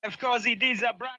Of course, it is a brand.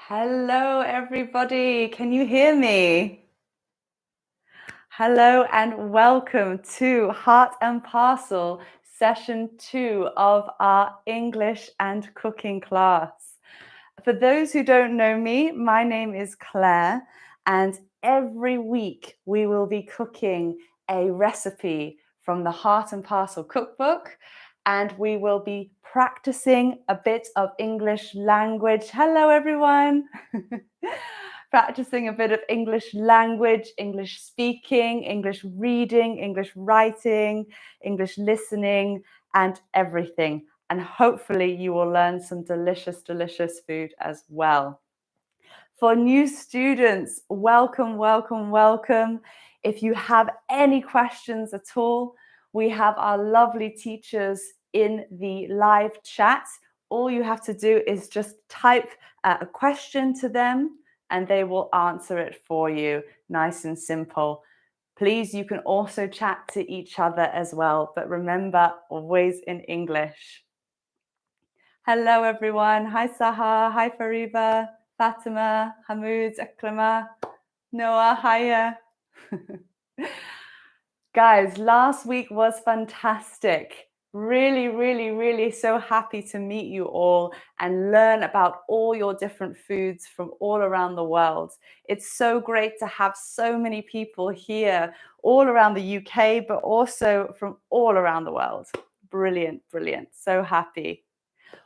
Hello, everybody. Can you hear me? Hello and welcome to Heart and Parcel, session 2 of our English and cooking class. For those who don't know me, my name is Claire, and every week we will be cooking a recipe from the Heart and Parcel cookbook, and we will be practicing a bit of English language. Hello, everyone. Practicing a bit of English language, English speaking, English reading, English writing, English listening, and everything. And hopefully you will learn some delicious, delicious food as well. For new students, welcome, welcome, welcome. If you have any questions at all, we have our lovely teachers in the live chat. All you have to do is just type a question to them and they will answer it for you, nice and simple. Please, you can also chat to each other as well, but remember, always in English. Hello, everyone. Hi, Saha. Hi, Fariba, Fatima, Hamoud, Aklama, Noah. Hiya. Guys, last week was fantastic. Really, really, really so happy to meet you all and learn about all your different foods from all around the world. It's so great to have so many people here, all around the UK, but also from all around the world. Brilliant, brilliant. So happy.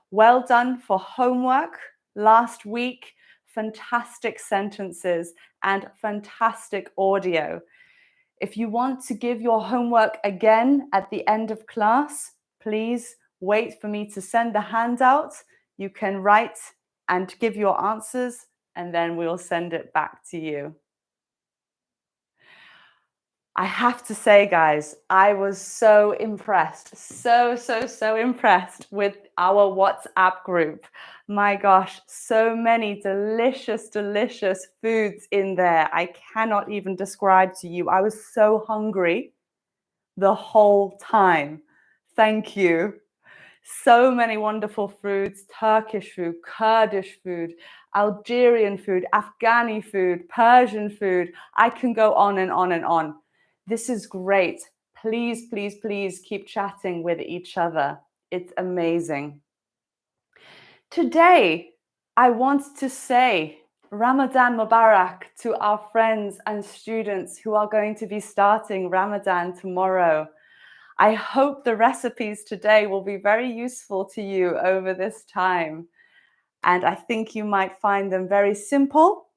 Well done for homework last week. Fantastic sentences and fantastic audio. If you want to give your homework again at the end of class, please wait for me to send the handout. You can write and give your answers, and then we'll send it back to you. I have to say, guys, I was so impressed, so impressed with our WhatsApp group. My gosh, so many delicious, delicious foods in there. I cannot even describe to you. I was so hungry the whole time. Thank you. So many wonderful foods: Turkish food, Kurdish food, Algerian food, Afghani food, Persian food. I can go on and on and on. This is great. Please, please, please keep chatting with each other. It's amazing. Today, I want to say Ramadan Mubarak to our friends and students who are going to be starting Ramadan tomorrow. I hope the recipes today will be very useful to you over this time. And I think you might find them very simple,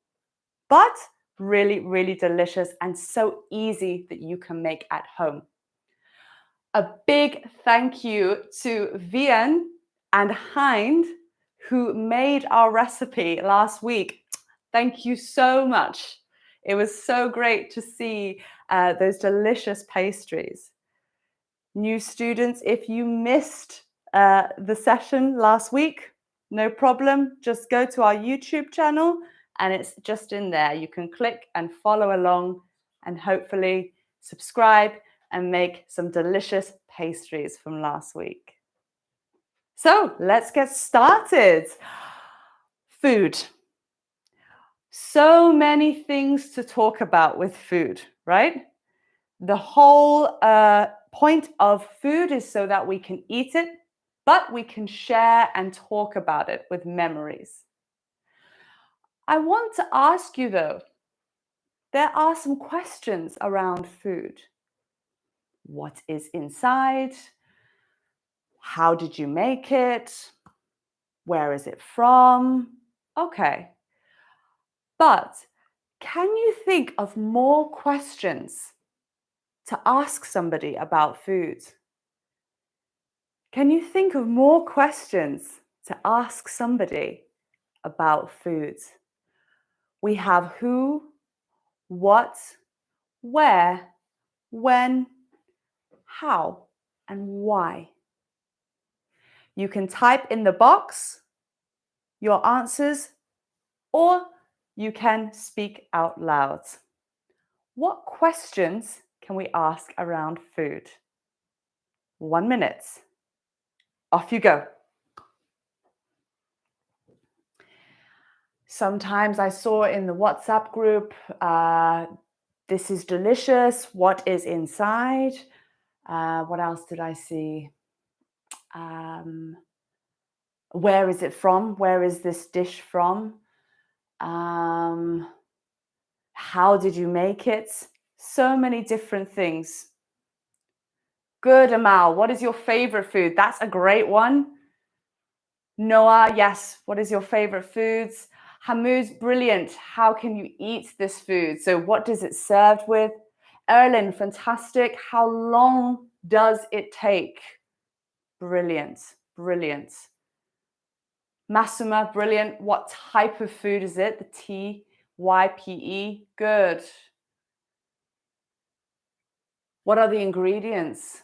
but really, really delicious and so easy that you can make at home. A big thank you to Vian and Hind who made our recipe last week. Thank you so much. It was so great to see those delicious pastries. New students, if you missed the session last week, no problem. Just go to our YouTube channel and it's just in there. You can click and follow along and hopefully subscribe and make some delicious pastries from last week. So let's get started. Food. So many things to talk about with food, right? The whole point of food is so that we can eat it, but we can share and talk about it with memories. I want to ask you though, there are some questions around food. What is inside? How did you make it? Where is it from? Okay. But can you think of more questions to ask somebody about food? Can you think of more questions to ask somebody about food? We have who, what, where, when, how, and why. You can type in the box your answers, or you can speak out loud. What questions can we ask around food? 1 minute. Off you go. Sometimes I saw in the WhatsApp group, this is delicious. What is inside? What else did I see? Where is it from? Where is this dish from? How did you make it? So many different things. Good, Amal. What is your favorite food? That's a great one. Noah, yes. What is your favorite foods? Hamoud, brilliant. How can you eat this food? So what does it served with? Erlin, fantastic. How long does it take? Brilliant, brilliant. Masuma, brilliant. What type of food is it? The TYPE, good. What are the ingredients?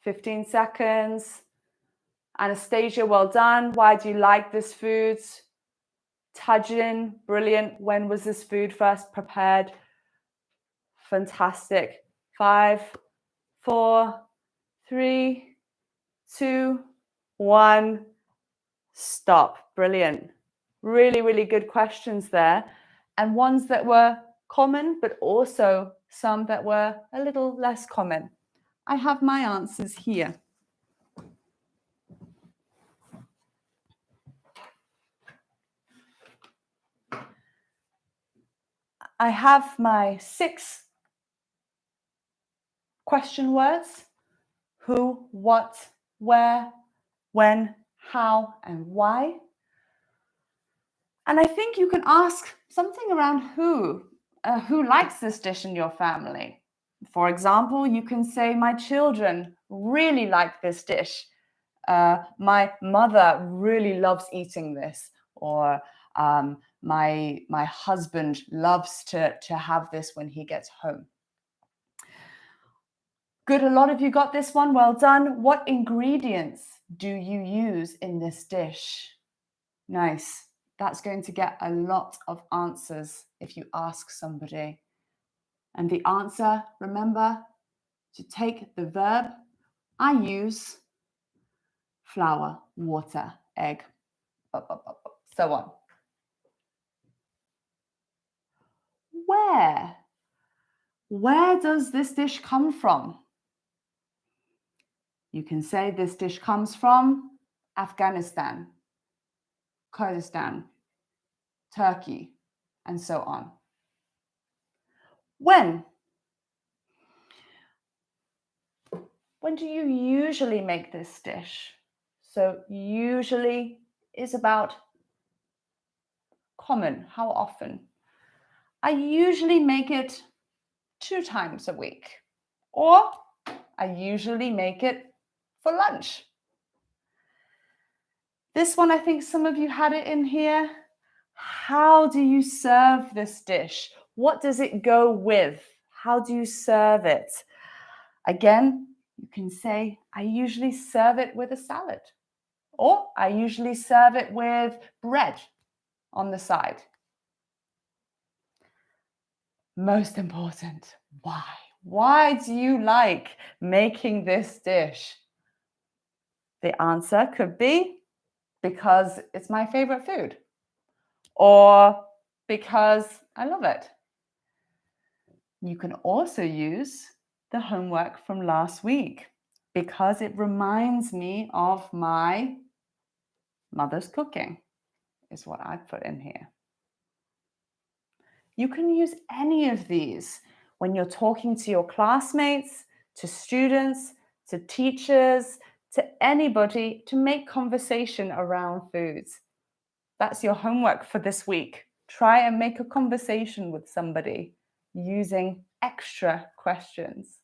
15 seconds. Anastasia, well done. Why do you like this food? Tajin, brilliant. When was this food first prepared? Fantastic. 5, 4, 3, 2, 1. Stop. Brilliant. Really, really good questions there. And ones that were common, but also some that were a little less common. I have my answers here. I have my 6 question words: who, what, where, when, how, and why. And I think you can ask something around who likes this dish in your family. For example, you can say, my children really like this dish. My mother really loves eating this. Or my husband loves to have this when he gets home. Good, a lot of you got this one. Well done. What ingredients do you use in this dish? Nice. That's going to get a lot of answers if you ask somebody. And the answer, remember, to take the verb, I use flour, water, egg, so on. Where? Where does this dish come from? You can say this dish comes from Afghanistan, Kurdistan, Turkey, and so on. When? When do you usually make this dish? So usually is about common, how often? I usually make it 2 times a week, or I usually make it for lunch. This one, I think some of you had it in here. How do you serve this dish? What does it go with? How do you serve it? Again, you can say, I usually serve it with a salad, or I usually serve it with bread on the side. Most important, why? Why do you like making this dish? The answer could be because it's my favorite food, or because I love it. You can also use the homework from last week because it reminds me of my mother's cooking, is what I put in here. You can use any of these when you're talking to your classmates, to students, to teachers, to anybody to make conversation around foods. That's your homework for this week. Try and make a conversation with somebody using extra questions.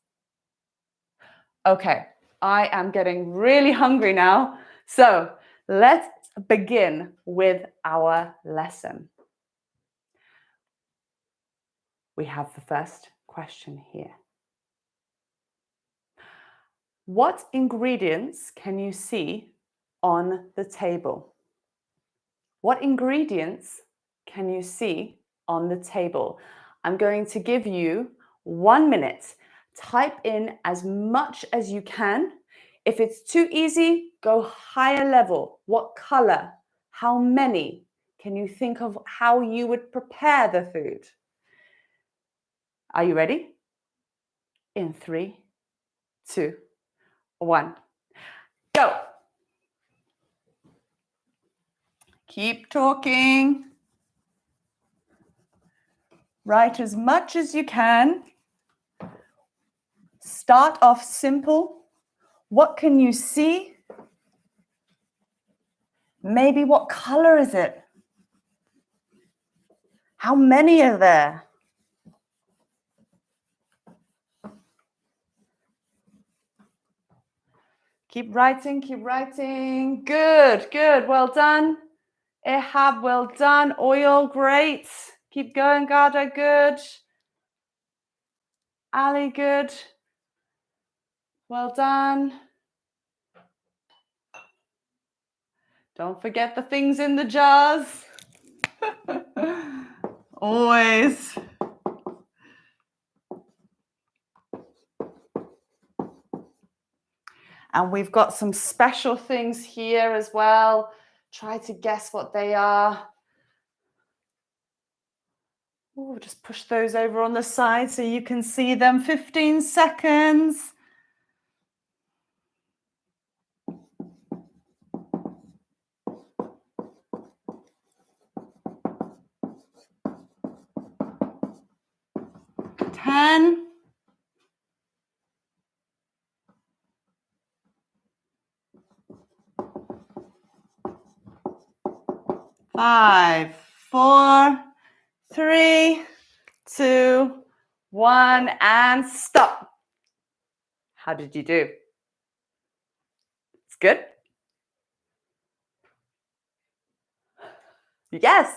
Okay, I am getting really hungry now. So let's begin with our lesson. We have the first question here. What ingredients can you see on the table? What ingredients can you see on the table? I'm going to give you 1 minute. Type in as much as you can. If it's too easy, go higher level. What color? How many? Can you think of how you would prepare the food? Are you ready? In 3, 2, 1, go. Keep talking. Write as much as you can. Start off simple. What can you see? Maybe what color is it? How many are there? Keep writing, keep writing. Good, good. Well done. Ehab, well done. Oil, great. Keep going, Garda, good. Ali, good. Well done. Don't forget the things in the jars. Always. And we've got some special things here as well. Try to guess what they are. Ooh, just push those over on the side so you can see them. 15 seconds. Ten. 5, 4, 3, 2, 1, and stop. How did you do? It's good? Yes,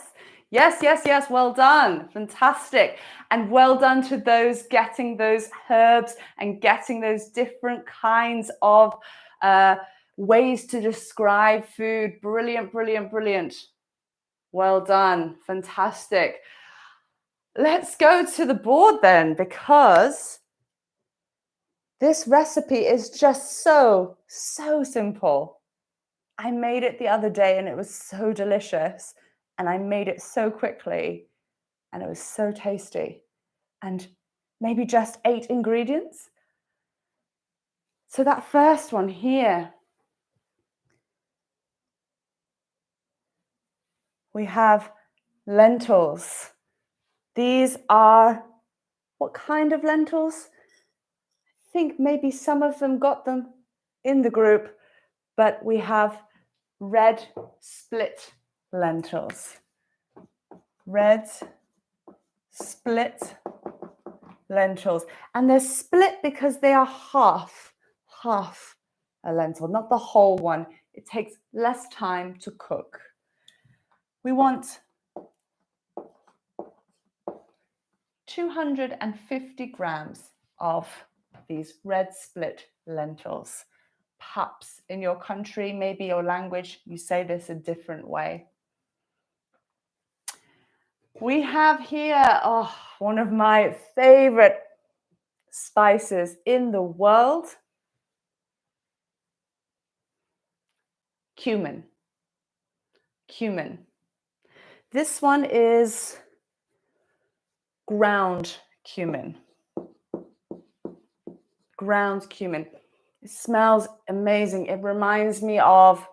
yes, yes, yes. Well done. Fantastic. And well done to those getting those herbs and getting those different kinds of ways to describe food. Brilliant, brilliant, brilliant. Well done. Fantastic. Let's go to the board then, because this recipe is just so simple. I made it the other day and it was so delicious, and I made it so quickly and it was so tasty, and maybe just 8 ingredients. So that first one here, we have lentils. These are, what kind of lentils? I think maybe some of them got them in the group, but we have red split lentils. Red split lentils. And they're split because they are half a lentil, not the whole one. It takes less time to cook. We want 250 grams of these red split lentils. Perhaps in your country, maybe your language, you say this a different way. We have here, one of my favorite spices in the world, cumin. Cumin. This one is ground cumin. Ground cumin. It smells amazing. It reminds me of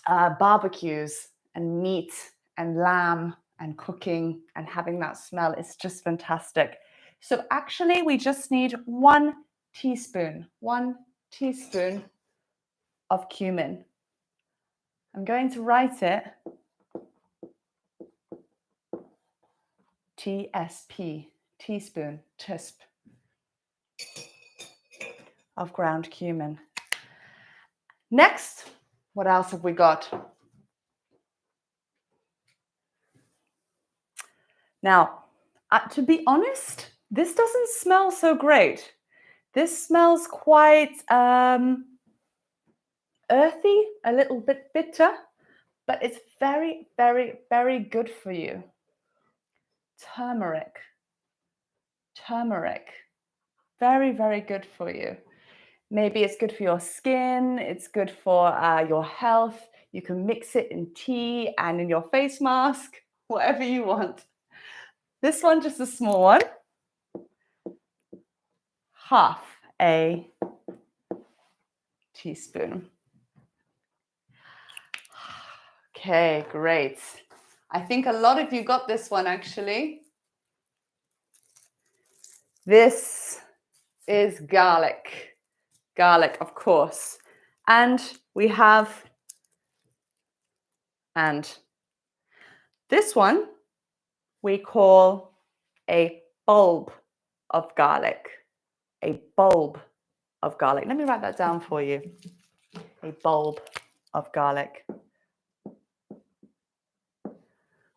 barbecues and meat and lamb and cooking and having that smell. It's just fantastic. So actually we just need 1 teaspoon of cumin. I'm going to write it TSP, teaspoon, tisp of ground cumin. Next, what else have we got? Now, to be honest, this doesn't smell so great. This smells quite earthy, a little bit bitter, but it's very, very, very good for you. Turmeric. Turmeric. Very, very good for you. Maybe it's good for your skin, it's good for your health. You can mix it in tea and in your face mask, whatever you want. This one, just a small one. Half a teaspoon. Okay, great. I think a lot of you got this one actually. This is garlic. Garlic, of course. And we have, this one we call a bulb of garlic. A bulb of garlic. Let me write that down for you. A bulb of garlic.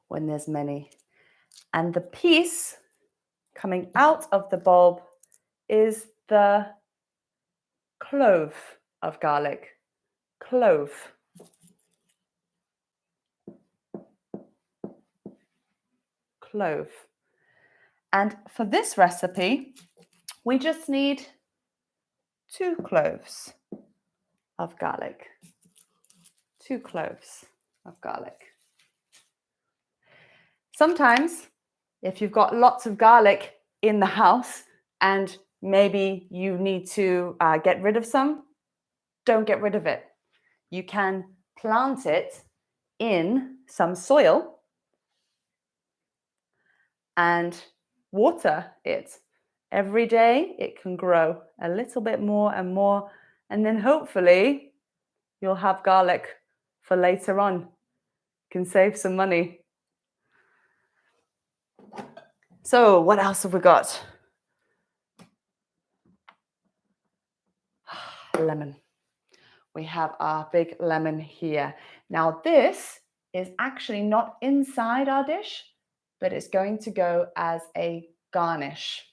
When there's many. And the piece coming out of the bulb is the clove of garlic. Clove. Clove. And for this recipe, we just need 2 cloves of garlic. 2 cloves of garlic. Sometimes, if you've got lots of garlic in the house and maybe you need to get rid of some, don't get rid of it. You can plant it in some soil and water it. Every day it can grow a little bit more and more, and then hopefully you'll have garlic for later on. You can save some money. So what else have we got? Lemon. We have our big lemon here. Now this is actually not inside our dish, but it's going to go as a garnish.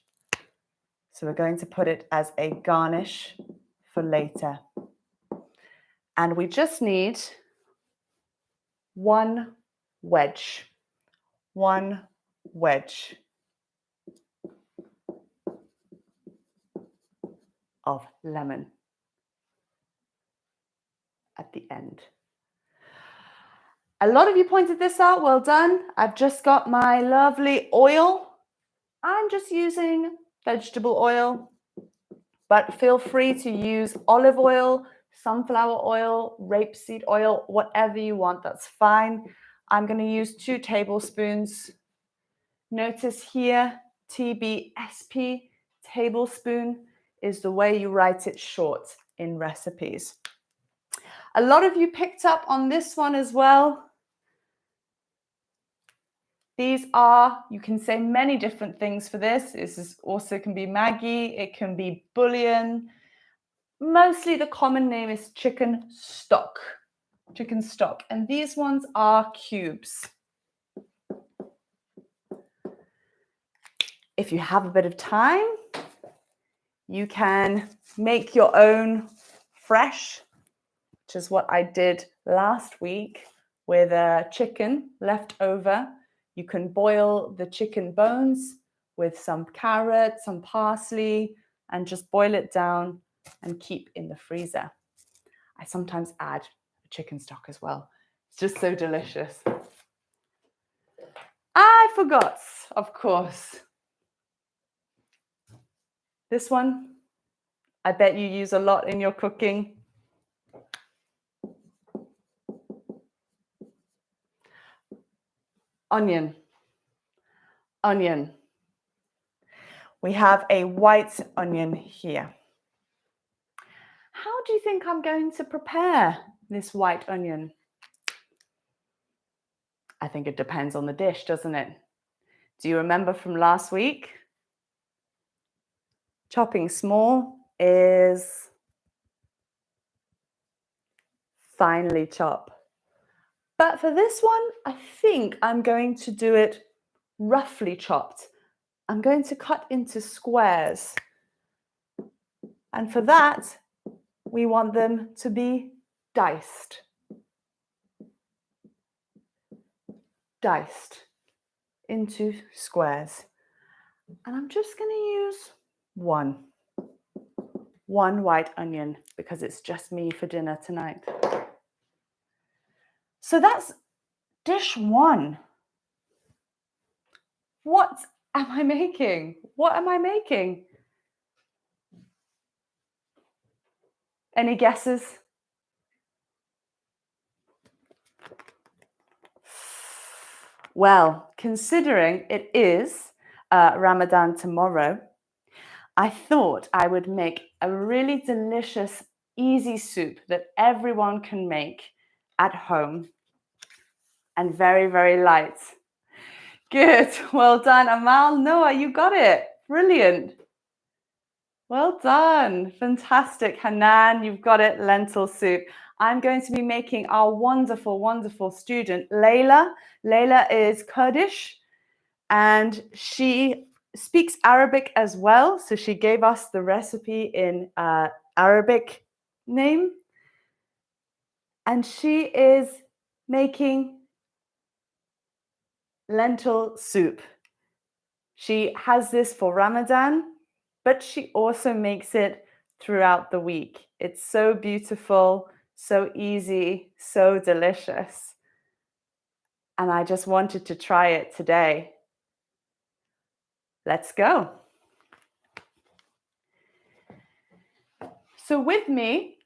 So we're going to put it as a garnish for later. And we just need 1 wedge. 1 wedge of lemon at the end. A lot of you pointed this out. Well done. I've just got my lovely oil. I'm just using vegetable oil, but feel free to use olive oil, sunflower oil, rapeseed oil, whatever you want, that's fine. I'm going to use 2 tablespoons. Notice here, TBSP, tablespoon, is the way you write it short in recipes. A lot of you picked up on this one as well. These are, you can say many different things for this. This is also can be Maggi, it can be bouillon. Mostly the common name is chicken stock. Chicken stock. And these ones are cubes. If you have a bit of time, you can make your own fresh, which is what I did last week with a chicken left over. You can boil the chicken bones with some carrot, some parsley, and just boil it down and keep in the freezer. I sometimes add chicken stock as well. It's just so delicious. I forgot, of course. This one, I bet you use a lot in your cooking. Onion. Onion. We have a white onion here. How do you think I'm going to prepare this white onion? I think it depends on the dish, doesn't it? Do you remember from last week? Chopping small is finely chop. But for this one, I think I'm going to do it roughly chopped. I'm going to cut into squares. And for that, we want them to be diced. Diced into squares. And I'm just going to use one white onion because it's just me for dinner tonight. So that's dish one. What am I making? What am I making? Any guesses? Well, considering it is Ramadan tomorrow, I thought I would make a really delicious, easy soup that everyone can make at home and very, very light. Good. Well done, Amal. Noah, you got it. Brilliant. Well done. Fantastic. Hanan, you've got it. Lentil soup. I'm going to be making our wonderful, wonderful student, Laila. Laila is Kurdish and she speaks Arabic as well. So she gave us the recipe in Arabic name. And she is making lentil soup. She has this for Ramadan, but she also makes it throughout the week. It's so beautiful, so easy, so delicious. And I just wanted to try it today. Let's go. So with me,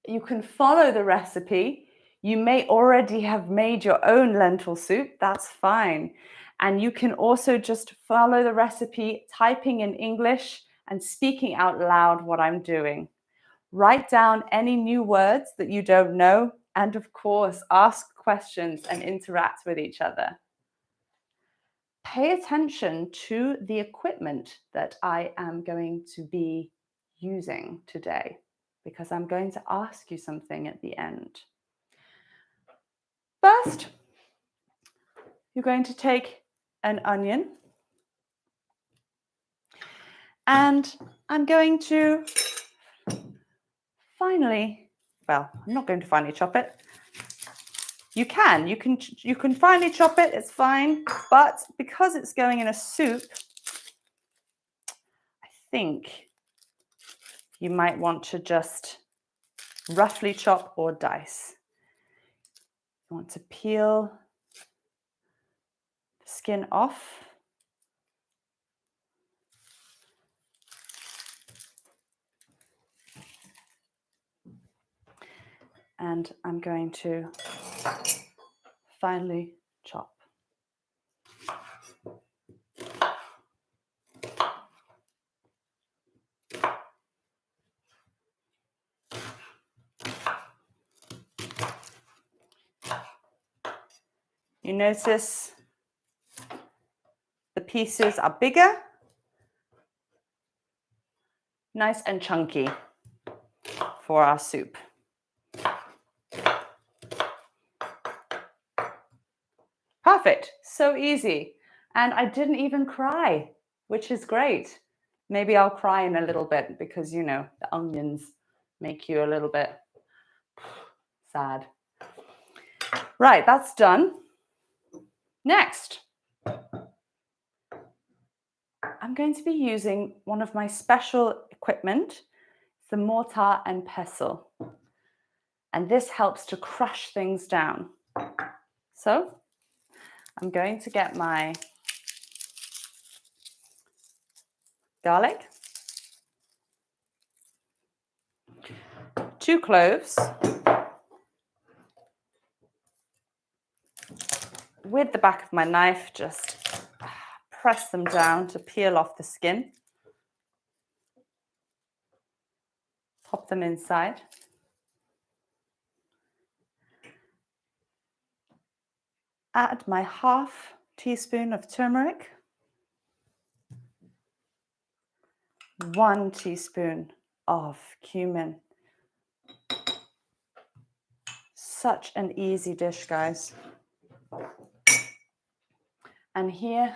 you can follow the recipe. You may already have made your own lentil soup. That's fine. And you can also just follow the recipe, typing in English and speaking out loud what I'm doing. Write down any new words that you don't know. And of course, ask questions and interact with each other. Pay attention to the equipment that I am going to be using today, because I'm going to ask you something at the end. First, you're going to take an onion, and I'm going to finely, well, I'm not going to finely chop it. You can finely chop it, it's fine, but because it's going in a soup, I think you might want to just roughly chop or dice. You want to peel the skin off. And I'm going to finely chop. You notice the pieces are bigger, nice and chunky for our soup. Perfect, so easy. And I didn't even cry, which is great. Maybe I'll cry in a little bit because, you know, the onions make you a little bit sad. Right, that's done. Next, I'm going to be using one of my special equipment. It's the Mortar and Pestle. And this helps to crush things down. So I'm going to get my garlic, 2 cloves, with the back of my knife, just press them down to peel off the skin. Pop them inside. Add my ½ teaspoon of turmeric, 1 teaspoon of cumin. Such an easy dish, guys. And here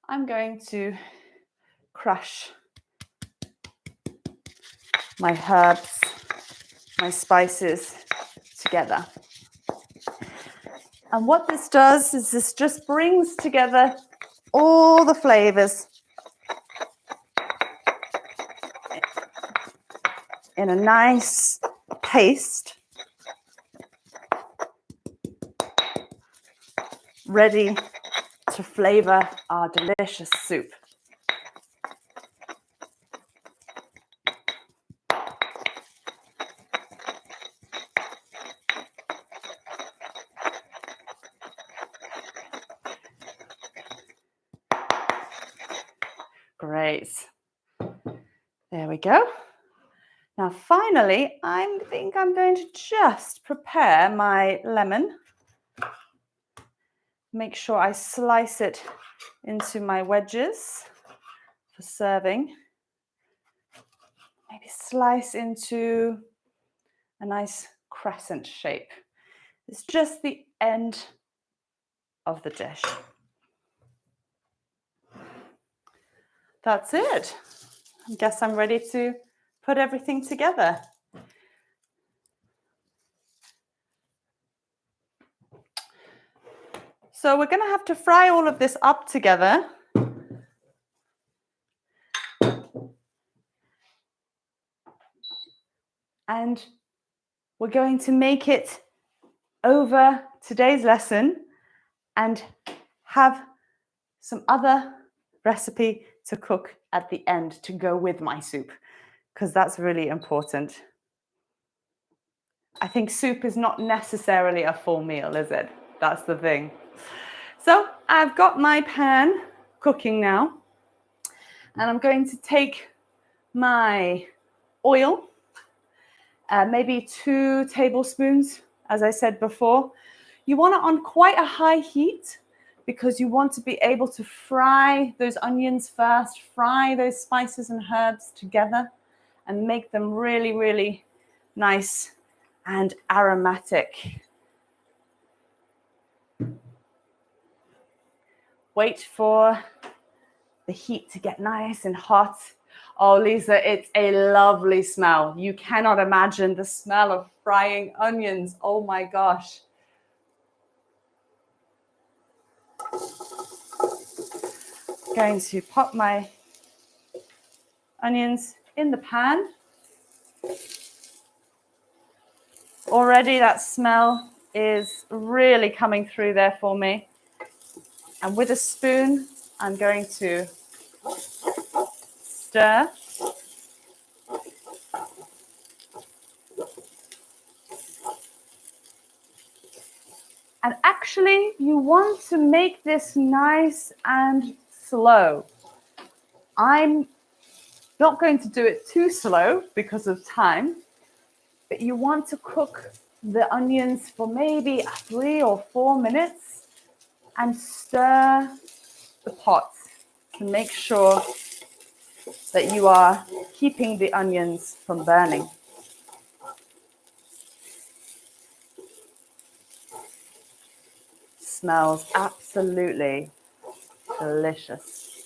I'm going to crush my herbs, my spices together. And what this does is this just brings together all the flavors in a nice paste. ready to flavor our delicious soup. Great. There we go. Now, finally, I think I'm going to just prepare my lemon. Make sure I slice it into my wedges for serving. Maybe slice into a nice crescent shape. It's just the end of the dish. That's it. I guess I'm ready to put everything together. So we're going to have to fry all of this up together. And we're going to make it over today's lesson and have some other recipe to cook at the end to go with my soup, because that's really important. I think soup is not necessarily a full meal, is it? That's the thing. So I've got my pan cooking now, and I'm going to take my oil, maybe 2 tablespoons, as I said before. You want it on quite a high heat because you want to be able to fry those onions first, fry those spices and herbs together and make them really, really nice and aromatic. Wait for the heat to get nice and hot. Oh, Lisa, it's a lovely smell. You cannot imagine the smell of frying onions. Oh my gosh. Going to pop my onions in the pan. Already that smell is really coming through there for me. And with a spoon, I'm going to stir. And actually, you want to make this nice and slow. I'm not going to do it too slow because of time, but you want to cook the onions for maybe 3 or 4 minutes and stir the pot to make sure that you are keeping the onions from burning. Smells absolutely delicious.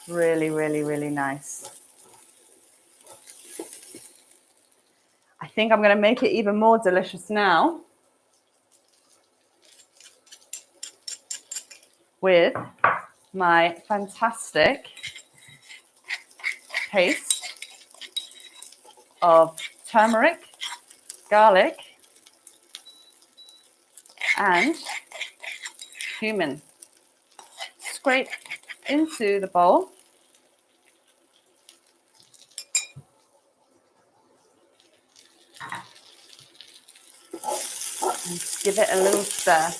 Really, really, really nice. I think I'm going to make it even more delicious now with my fantastic paste of turmeric, garlic, and cumin. Scrape into the bowl. And just give it a little stir.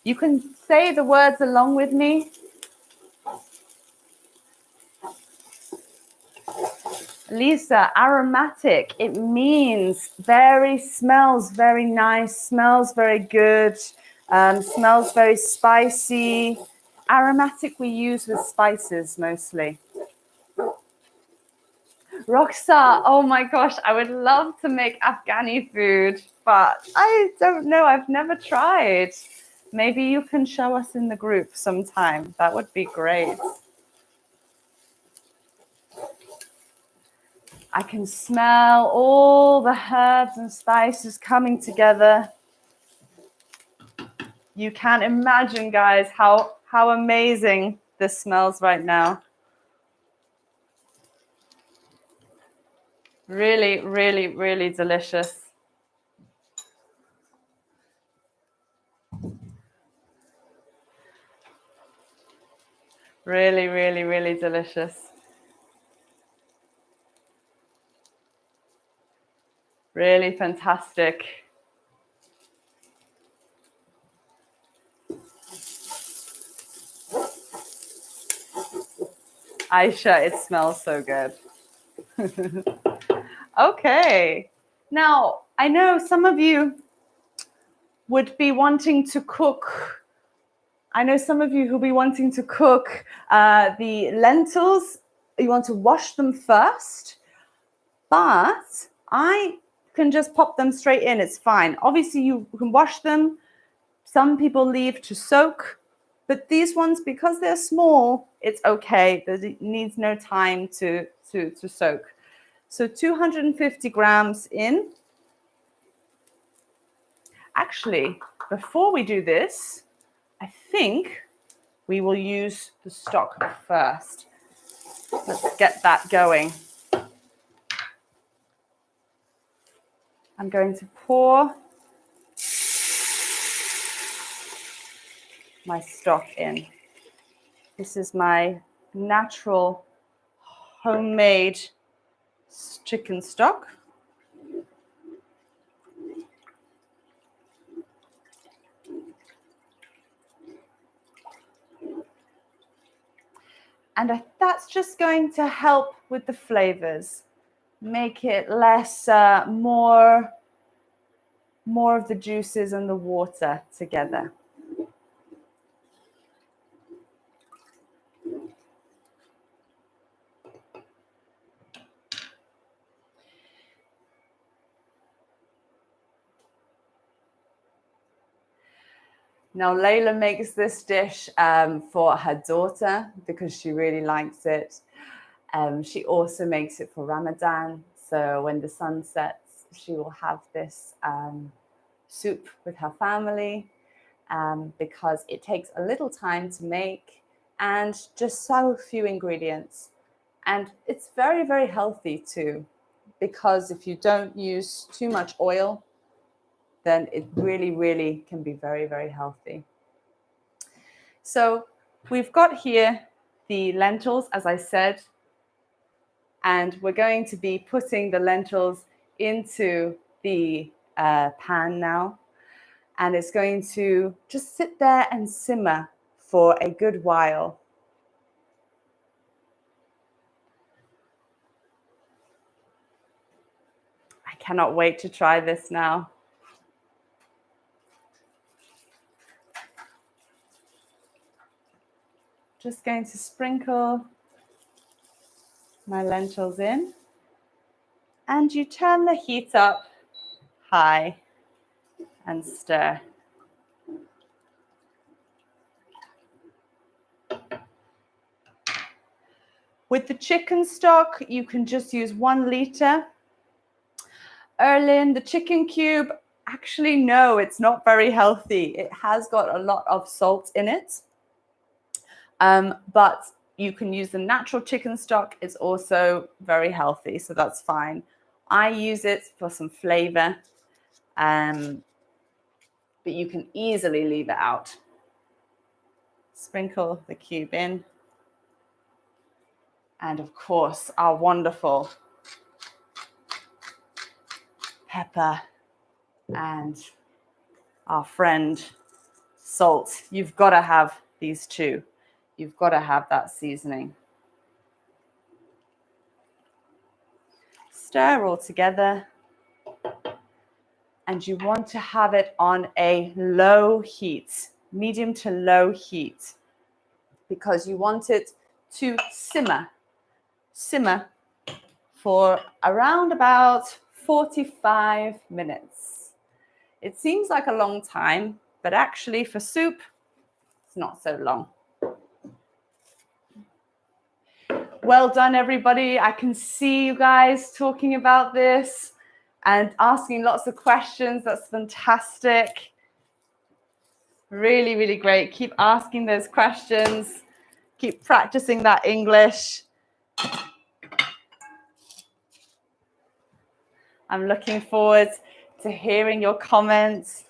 You can say the words along with me. Lisa, aromatic, it means smells very nice, smells very good, smells very spicy. Aromatic we use with spices mostly. Roxa, oh my gosh, I would love to make Afghani food, but I don't know, I've never tried. Maybe you can show us in the group sometime. That would be great. I can smell all the herbs and spices coming together. You can imagine, guys, how amazing this smells right now. Really, really, really delicious. Really, really, really delicious. Really fantastic. Aisha, it smells so good. Okay. Now, I know some of you would be wanting to cook. I know some of you who'll be wanting to cook the lentils. You want to wash them first, but I can just pop them straight in. It's fine. Obviously, you can wash them. Some people leave to soak, but these ones, because they're small, it's okay. It needs no time to soak. So 250 grams in. Actually, before we do this, I think we will use the stock first. Let's get that going. I'm going to pour my stock in. This is my natural homemade chicken stock. And that's just going to help with the flavors, make it less, more of the juices and the water together. Now, Laila makes this dish for her daughter because she really likes it. She also makes it for Ramadan. So when the sun sets, she will have this soup with her family because it takes a little time to make and just so few ingredients. And it's very, very healthy too, because if you don't use too much oil, then it really, really can be very, very healthy. So we've got here the lentils, as I said, and we're going to be putting the lentils into the pan now. And it's going to just sit there and simmer for a good while. I cannot wait to try this now. Just going to sprinkle my lentils in. And you turn the heat up high and stir. With the chicken stock, you can just use 1 liter. Erlin, the chicken cube, actually, no, it's not very healthy. It has got a lot of salt in it. But you can use the natural chicken stock. It's also very healthy, so that's fine. I use it for some flavor, but you can easily leave it out. Sprinkle the cube in. And of course, our wonderful pepper and our friend salt. You've got to have these two. You've got to have that seasoning. Stir all together. And you want to have it on a low heat, medium to low heat, because you want it to simmer for around about 45 minutes. It seems like a long time, but actually for soup, it's not so long. Well done, everybody. I can see you guys talking about this and asking lots of questions. That's fantastic. Really, really great. Keep asking those questions. Keep practicing that English. I'm looking forward to hearing your comments.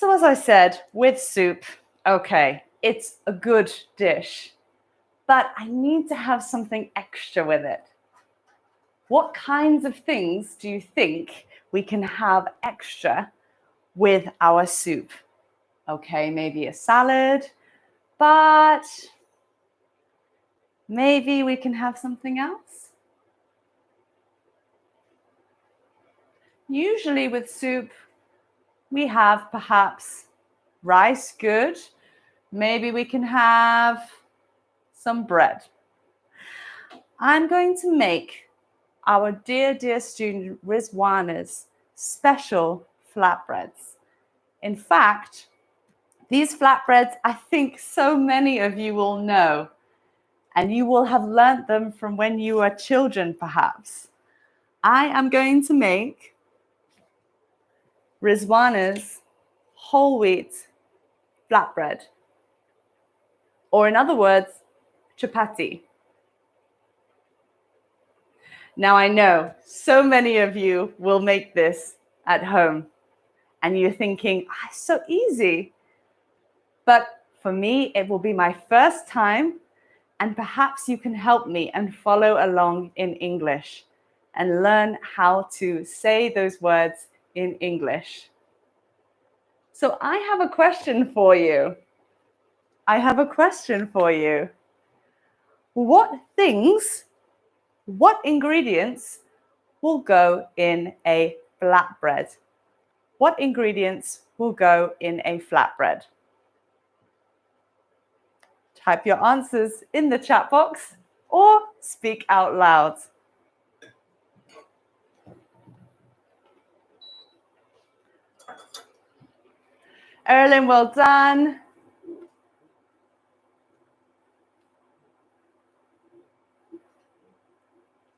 So as I said, with soup, okay, it's a good dish, but I need to have something extra with it. What kinds of things do you think we can have extra with our soup? Okay, maybe a salad, but maybe we can have something else. Usually with soup, we have perhaps rice, good. Maybe we can have some bread. I'm going to make our dear student Rizwana's special flatbreads. In fact, these flatbreads, I think so many of you will know, and you will have learnt them from when you were children, perhaps. I am going to make Rizwana's whole wheat flatbread, or in other words, chapati. Now I know so many of you will make this at home, and you're thinking, it's so easy. But for me, it will be my first time, and perhaps you can help me and follow along in English and learn how to say those words in English. So I have a question for you. What ingredients will go in a flatbread? What ingredients will go in a flatbread? Type your answers in the chat box or speak out loud. Erlyn, well done.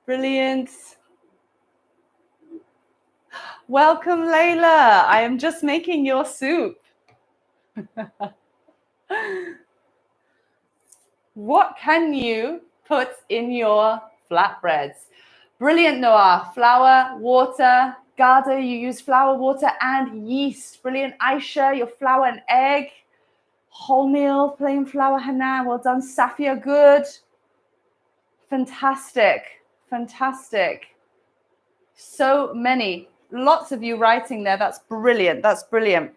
Brilliant. Welcome, Laila. I am just making your soup. What can you put in your flatbreads? Brilliant, Noah. Flour, water. Garda, you use flour, water, and yeast. Brilliant, Aisha, your flour and egg. Wholemeal, plain flour, Hannah. Well done, Safia. Good. Fantastic. Fantastic. So many. Lots of you writing there. That's brilliant. That's brilliant.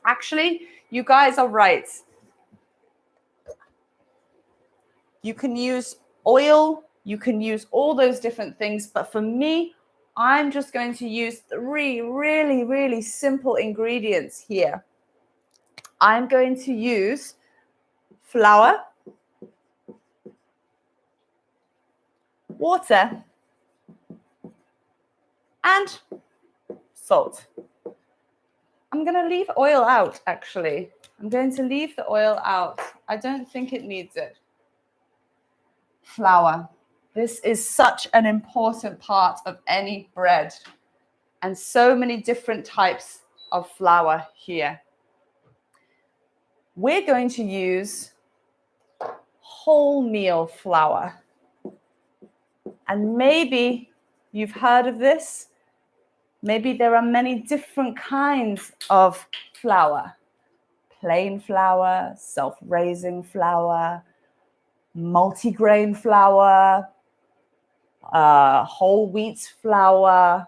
Actually, you guys are right. You can use oil. You can use all those different things. But for me, I'm just going to use 3 really, really simple ingredients here. I'm going to use flour, water, and salt. I'm going to leave oil out, actually. I'm going to leave the oil out. I don't think it needs it. Flour. This is such an important part of any bread, and so many different types of flour here. We're going to use wholemeal flour. And maybe you've heard of this. Maybe there are many different kinds of flour. Plain flour, self-raising flour, multigrain flour, whole wheat flour,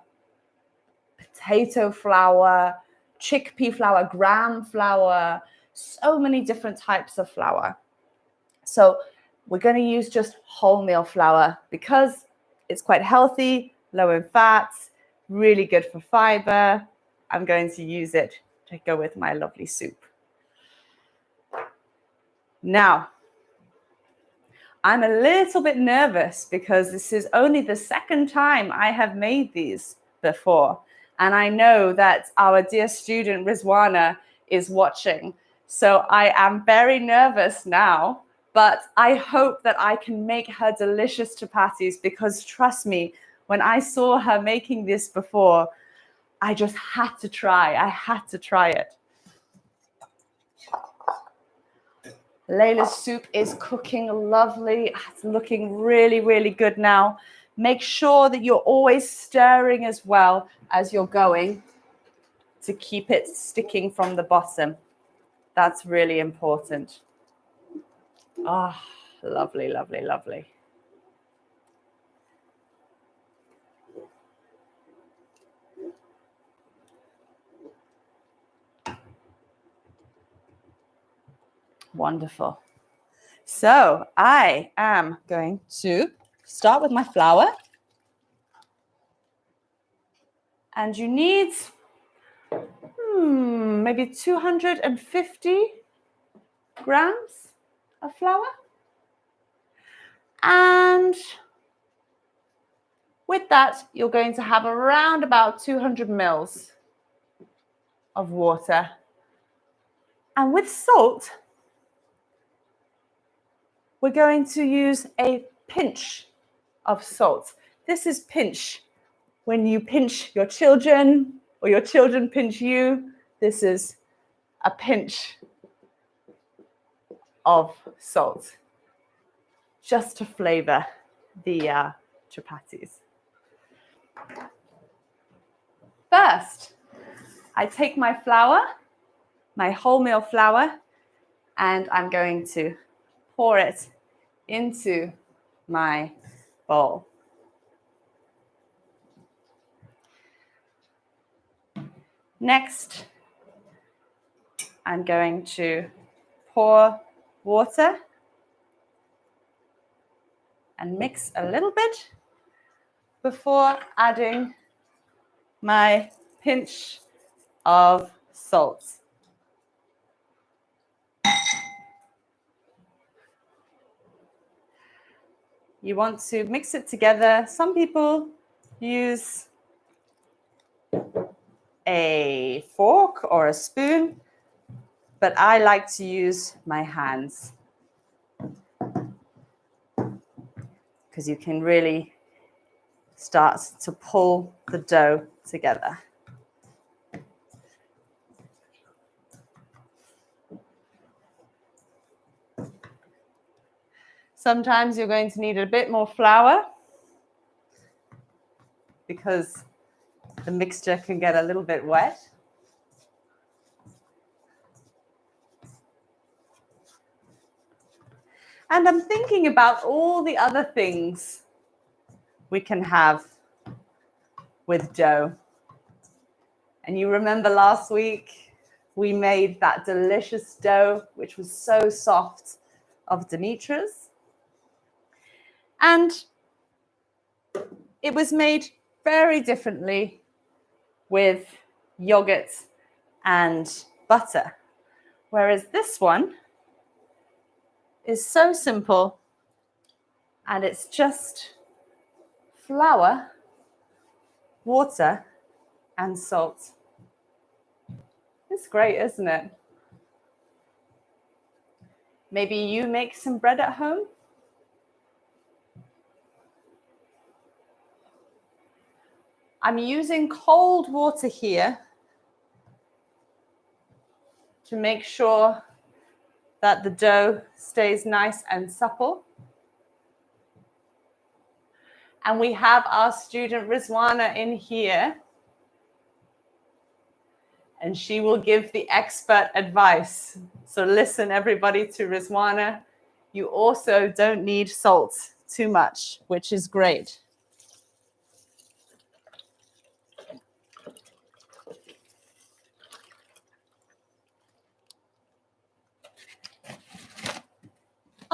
potato flour, chickpea flour, gram flour, so many different types of flour. So we're going to use just wholemeal flour because it's quite healthy, low in fats, really good for fiber. I'm going to use it to go with my lovely soup. Now, I'm a little bit nervous because this is only the second time I have made these before. And I know that our dear student Rizwana is watching. So I am very nervous now, but I hope that I can make her delicious chapatis because trust me, when I saw her making this before, I just had to try. I had to try it. Laila's soup is cooking lovely. It's looking really, really good now. Make sure that you're always stirring as well as you're going. to keep it sticking from the bottom. That's really important. Ah, lovely, lovely, lovely. Wonderful. So I am going to start with my flour. And you need maybe 250 grams of flour. And with that, you're going to have around about 200 mils of water. And with salt, we're going to use a pinch of salt. This is pinch. When you pinch your children or your children pinch you, this is a pinch of salt, just to flavor the chapatis. First, I take my flour, my wholemeal flour, and I'm going to pour it into my bowl. Next, I'm going to pour water and mix a little bit before adding my pinch of salt. You want to mix it together. Some people use a fork or a spoon, but I like to use my hands because you can really start to pull the dough together. Sometimes you're going to need a bit more flour because the mixture can get a little bit wet. And I'm thinking about all the other things we can have with dough. And you remember last week we made that delicious dough, which was so soft, of Dimitra's. And it was made very differently with yogurt and butter. Whereas this one is so simple and it's just flour, water, and salt. It's great, isn't it? Maybe you make some bread at home. I'm using cold water here to make sure that the dough stays nice and supple. And we have our student Rizwana in here, and she will give the expert advice. So listen, everybody, to Rizwana. You also don't need salt too much, which is great.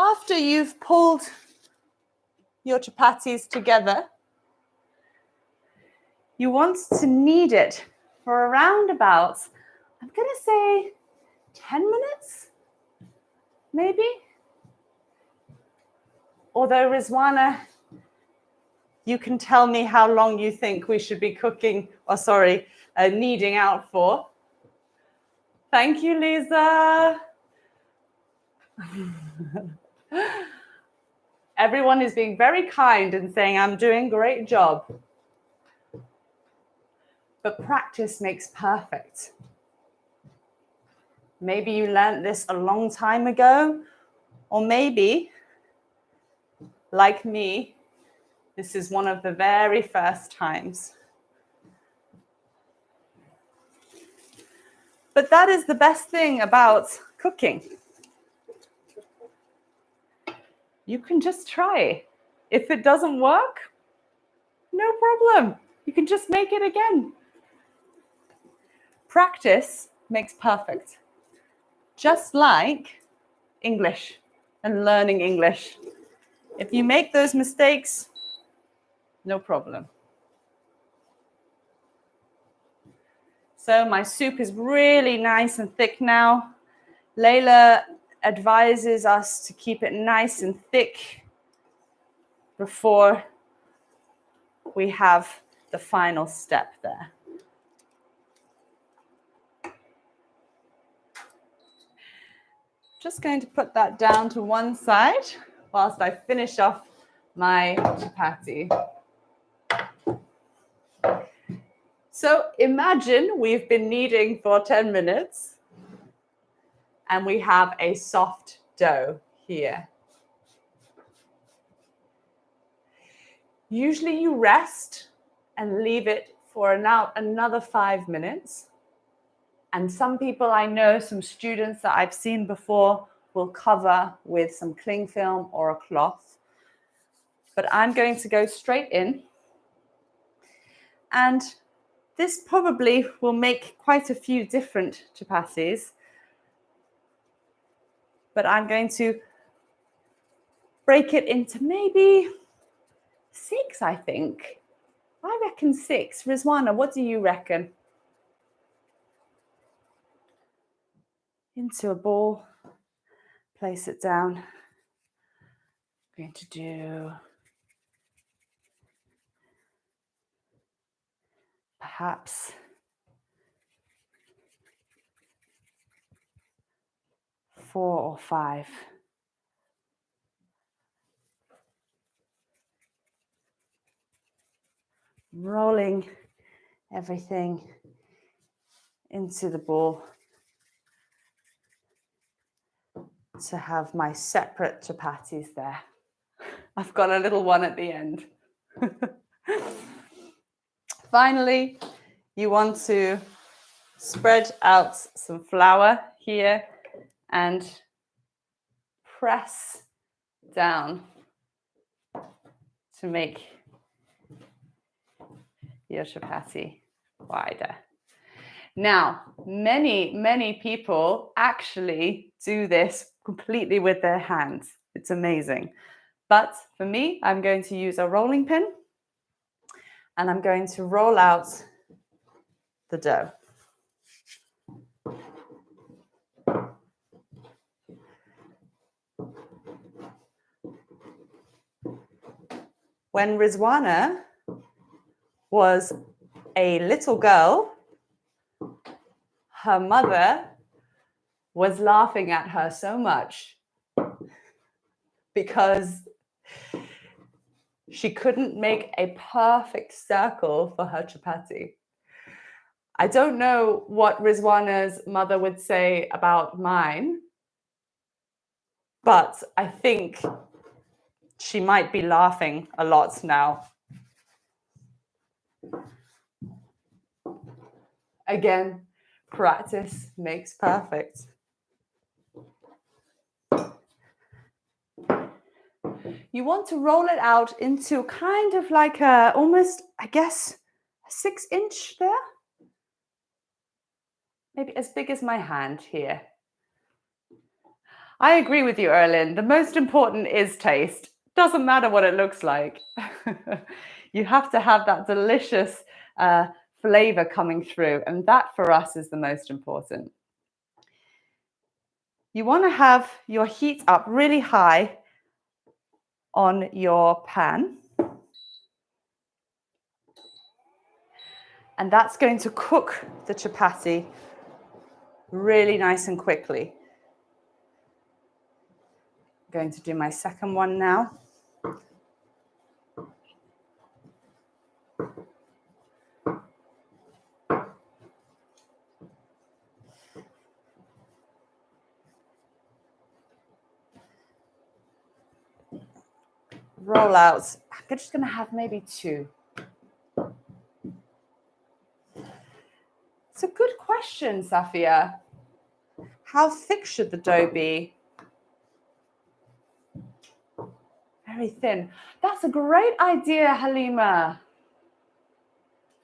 After you've pulled your chapatis together, you want to knead it for around about, I'm going to say 10 minutes, maybe. Although Rizwana, you can tell me how long you think we should be cooking, kneading out for. Thank you, Lisa. Everyone is being very kind and saying I'm doing a great job. But practice makes perfect. Maybe you learned this a long time ago, or maybe, like me, this is one of the very first times. But that is the best thing about cooking. You can just try. If it doesn't work, no problem. You can just make it again. Practice makes perfect. Just like English and learning English. If you make those mistakes, no problem. So my soup is really nice and thick now. Laila advises us to keep it nice and thick before we have the final step there. Just going to put that down to one side whilst I finish off my chapati. So imagine we've been kneading for 10 minutes and we have a soft dough here. Usually you rest and leave it for another 5 minutes. And some people I know, some students that I've seen before, will cover with some cling film or a cloth. But I'm going to go straight in. And this probably will make quite a few different chapatis. But I'm going to break it into maybe 6, I think. I reckon 6. Rizwana, what do you reckon? Into a ball, place it down. I'm going to do perhaps 4 or 5. Rolling everything into the ball to have my separate chapatis there. I've got a little one at the end. Finally, you want to spread out some flour here and press down to make your chapati wider. Now, many people actually do this completely with their hands. It's amazing. But for me, I'm going to use a rolling pin and I'm going to roll out the dough. When Rizwana was a little girl, her mother was laughing at her so much because she couldn't make a perfect circle for her chapati. I don't know what Rizwana's mother would say about mine, but I think she might be laughing a lot now. Again, practice makes perfect. You want to roll it out into kind of like a, almost, I guess, a 6-inch there. Maybe as big as my hand here. I agree with you, Erlin. The most important is taste. Doesn't matter what it looks like. You have to have that delicious flavor coming through, and that for us is the most important. You want to have your heat up really high on your pan. And that's going to cook the chapati really nice and quickly. I'm going to do my second one now. Roll out. I'm just going to have maybe 2. It's a good question. question, Safia. How thick should the dough be? Very thin. That's a great idea, Halima.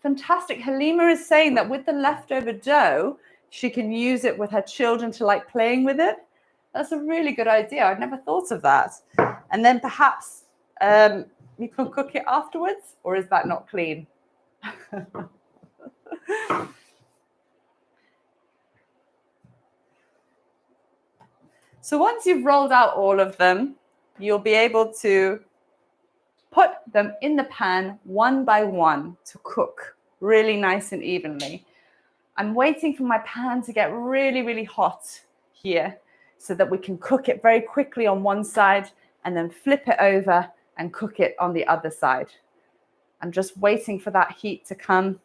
Fantastic. Halima is saying that with the leftover dough, she can use it with her children to like playing with it. That's a really good idea. I'd never thought of that. And then perhaps you can cook it afterwards, or is that not clean? So once you've rolled out all of them, you'll be able to put them in the pan one by one to cook really nice and evenly. I'm waiting for my pan to get really, really hot here so that we can cook it very quickly on one side and then flip it over and cook it on the other side. I'm just waiting for that heat to come.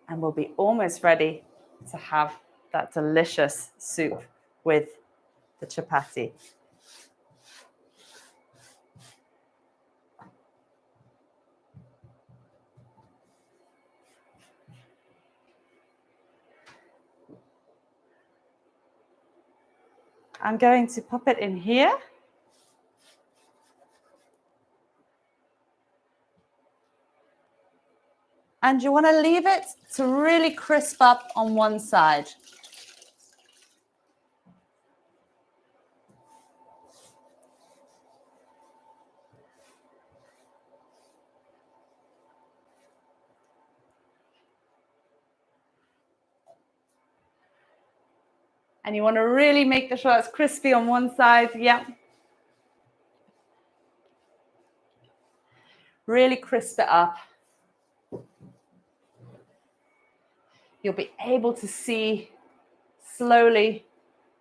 And we'll be almost ready to have that delicious soup with the chapati. I'm going to pop it in here. And you want to leave it to really crisp up on one side. And you want to really make sure it's crispy on one side. Yeah. Really crisp it up. You'll be able to see slowly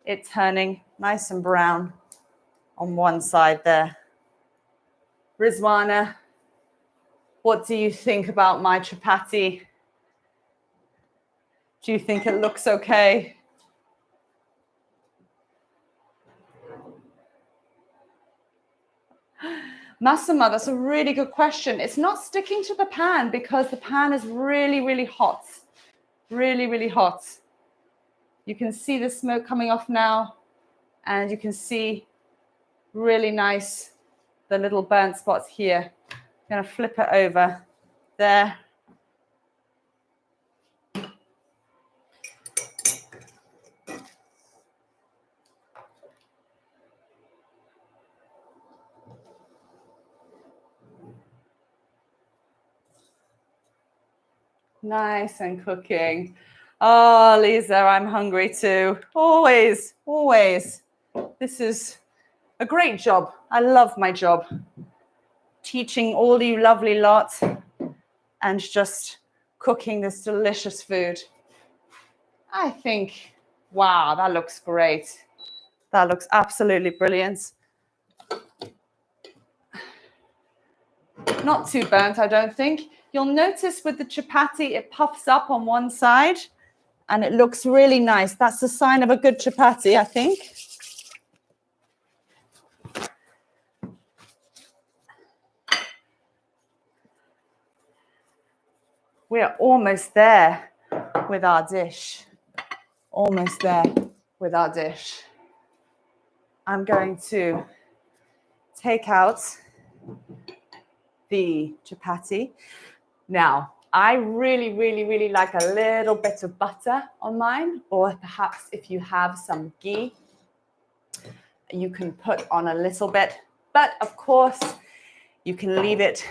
it turning nice and brown on one side there. Rizwana, what do you think about my chapati? Do you think it looks okay? Massima, that's a really good question. It's not sticking to the pan because the pan is really, really hot. Really, really hot. You can see the smoke coming off now, and you can see really nice the little burnt spots here. I'm going to flip it over there. Nice and cooking. Oh, Lisa, I'm hungry too. Always, always. This is a great job. I love my job. Teaching all you lovely lot and just cooking this delicious food. I think, wow, that looks great. That looks absolutely brilliant. Not too burnt, I don't think. You'll notice with the chapati, it puffs up on one side and it looks really nice. That's the sign of a good chapati, I think. We're almost there with our dish. Almost there with our dish. I'm going to take out the chapati. Now, I really, really, really like a little bit of butter on mine, or perhaps if you have some ghee, you can put on a little bit, but of course, you can leave it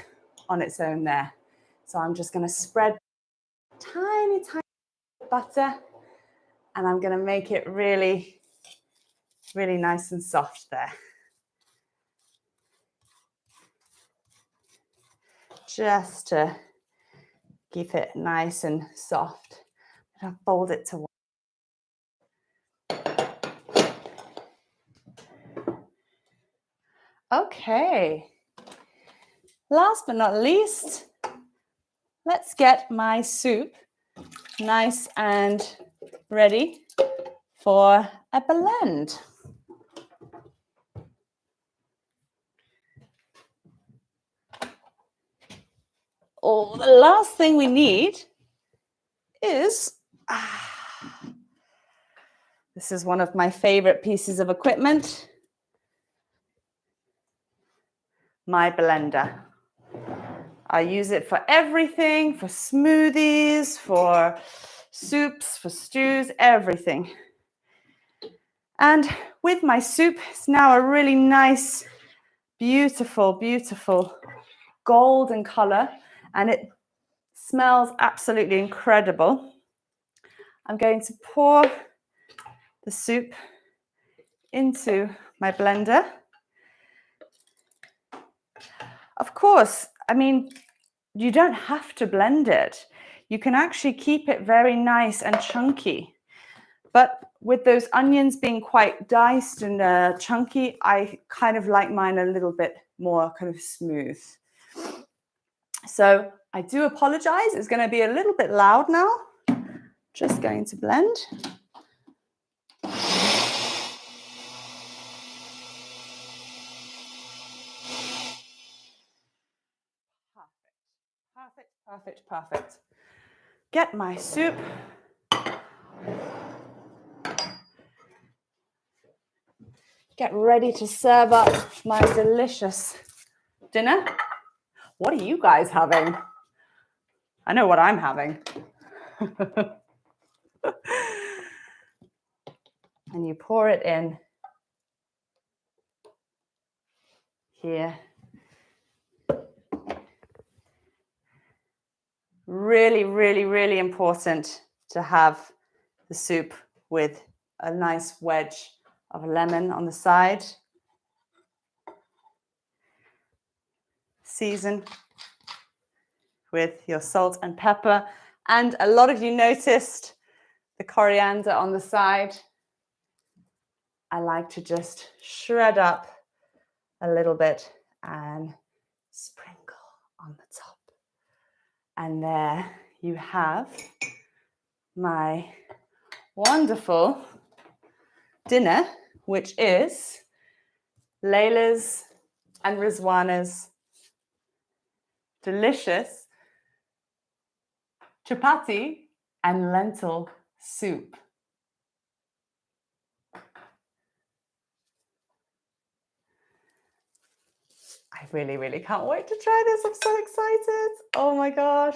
on its own there. So I'm just going to spread tiny, tiny butter, and I'm going to make it really, really nice and soft there. Just to keep it nice and soft. I'll fold it to one. Okay. Last but not least, let's get my soup nice and ready for a blend. Oh, the last thing we need is, this is one of my favorite pieces of equipment, my blender. I use it for everything, for smoothies, for soups, for stews, everything. And with my soup, it's now a really nice, beautiful, beautiful golden color, and it smells absolutely incredible. I'm going to pour the soup into my blender. Of course, I mean, you don't have to blend it. You can actually keep it very nice and chunky. But with those onions being quite diced and chunky, I kind of like mine a little bit more kind of smooth. So I do apologize. It's going to be a little bit loud now. Just going to blend. Perfect, perfect, perfect. Get my soup. Get ready to serve up my delicious dinner. What are you guys having? I know what I'm having. And you pour it in here. Really, really, really important to have the soup with a nice wedge of lemon on the side. Season with your salt and pepper. And a lot of you noticed the coriander on the side. I like to just shred up a little bit and sprinkle on the top. And there you have my wonderful dinner, which is Laila's and Rizwana's delicious chapati and lentil soup. I really, really can't wait to try this. I'm so excited. Oh my gosh.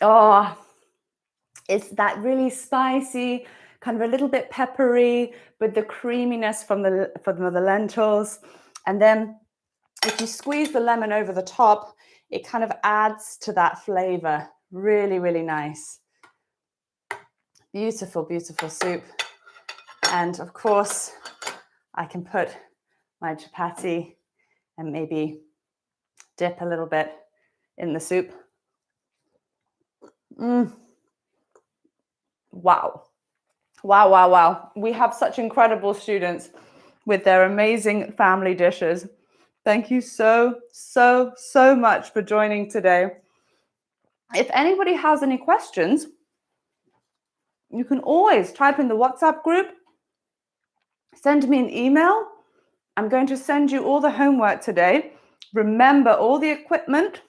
Oh, it's that really spicy, kind of a little bit peppery, but the creaminess from the lentils. And then if you squeeze the lemon over the top, it kind of adds to that flavor. Really, really nice. Beautiful, beautiful soup. And of course, I can put my chapati and maybe dip a little bit in the soup. Wow. Wow, wow, wow. We have such incredible students with their amazing family dishes. Thank you so, so, so much for joining today. If anybody has any questions, you can always type in the WhatsApp group, send me an email. I'm going to send you all the homework today. Remember all the equipment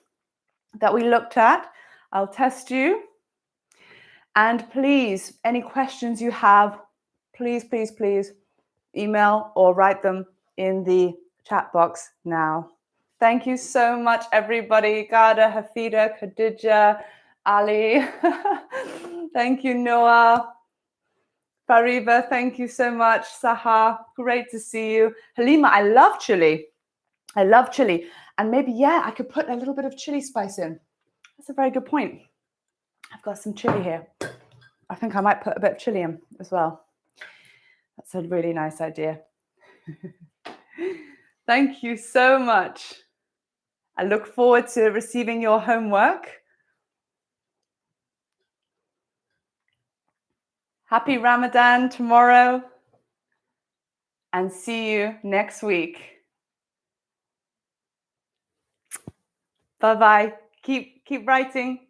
that we looked at. I'll test you. And please, any questions you have, please, please, please email or write them in the chat box now. Thank you so much, everybody. Gada, Hafida, Khadija, Ali. Thank you, Noah. Fariba, thank you so much. Saha, great to see you. Halima, I love chili. I love chili. And maybe, yeah, I could put a little bit of chili spice in. That's a very good point. I've got some chili here. I think I might put a bit of chili in as well. That's a really nice idea. Thank you so much. I look forward to receiving your homework. Happy Ramadan tomorrow, and see you next week. Bye-bye. Keep writing.